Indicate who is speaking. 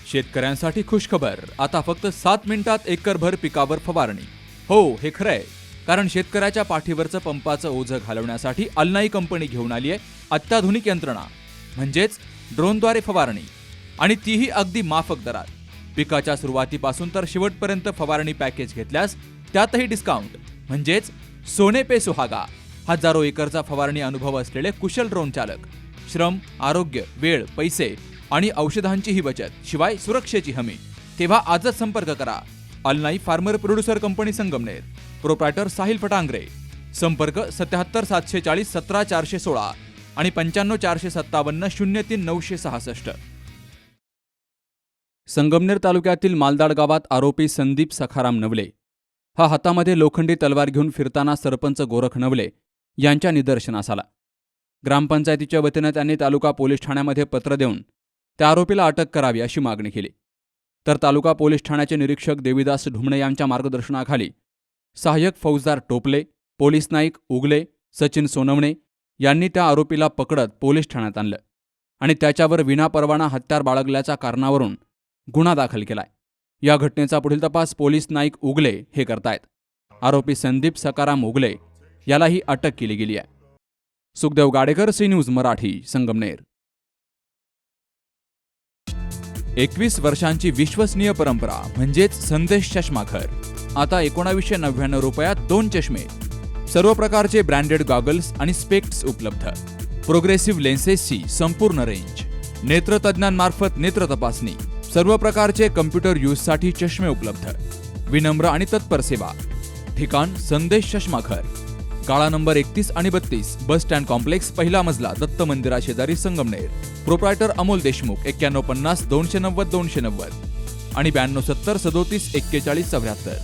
Speaker 1: शेतकऱ्यांसाठी खुशखबर, आता फक्त 7 मिनिटात एकरभर पिकावर फवारणी. हो, हे खरंय, कारण शेतकऱ्याच्या पाठीवरचं पंपाचं ओझं घालवण्यासाठी अल्नाई कंपनी घेऊन आली आहे अत्याधुनिक यंत्रणा, म्हणजेच ड्रोनद्वारे फवारणी, आणि तीही अगदी माफक दरात. पिकाच्या सुरुवातीपासून तर शेवटपर्यंत फवारणी पॅकेज घेतल्यास त्यातही डिस्काउंट, म्हणजेच सोने पे सुहागा. हजारो एकरचा फवारणी अनुभव असलेले कुशल ड्रोन चालक, श्रम, आरोग्य, वेळ, पैसे आणि औषधांचीही बचत, शिवाय सुरक्षेची हमी. तेव्हा आजच संपर्क करा. Alnai farmer producer company Sangamner, proprietor Sahil Fatangare. संपर्क 77 740 17 416 आणि 95 457 03 966. संगमनेर तालुक्यातील मालदाड गावात आरोपी संदीप सखाराम नवले हा हातामध्ये लोखंडी तलवार घेऊन फिरताना सरपंच गोरख नवले यांच्या निदर्शनास आला. ग्रामपंचायतीच्या वतीनं त्यांनी तालुका पोलीस ठाण्यामध्ये पत्र देऊन त्या आरोपीला अटक करावी अशी मागणी केली. तर तालुका पोलीस ठाण्याचे निरीक्षक देविदास ढुमणे यांच्या मार्गदर्शनाखाली सहाय्यक फौजदार टोपले, पोलीस नाईक उगले, सचिन सोनवणे यांनी त्या आरोपीला पकडत पोलीस ठाण्यात आणलं आणि त्याच्यावर विनापरवाना हत्यार बाळगल्याच्या कारणावरून गुन्हा दाखल केलाय. या घटनेचा पुढील तपास पोलीस नाईक उगले हे करतायत. आरोपी संदीप सखाराम उगले यालाही अटक केली गेली आहे. Sukhdev Gadekar, C News Marathi, Sangamner. 21 वर्षांची विश्वसनीय परंपरा म्हणजेच संदेश चष्माघर. आता 1999 रुपयात 2 चष्मे, सर्व प्रकारचे ब्रँडेड गॉगल्स आणि स्पेक्ट्स उपलब्ध. प्रोग्रेसिव्ह लेन्सेसची संपूर्ण रेंज, नेत्रतज्ञांमार्फत नेत्र तपासणी, सर्व प्रकारचे कम्प्युटर यूजसाठी चष्मे उपलब्ध. विनम्र आणि तत्पर सेवा. ठिकाण संदेश चष्माघर, गाळा नंबर 31 आणि 32, बस स्टँड कॉम्प्लेक्स, पहिला मजला, दत्त मंदिरा शेजारी, संगमनेर. प्रोप्रायटर अमोल देशमुख. 9150 290 290 आणि 9270 37 41 74.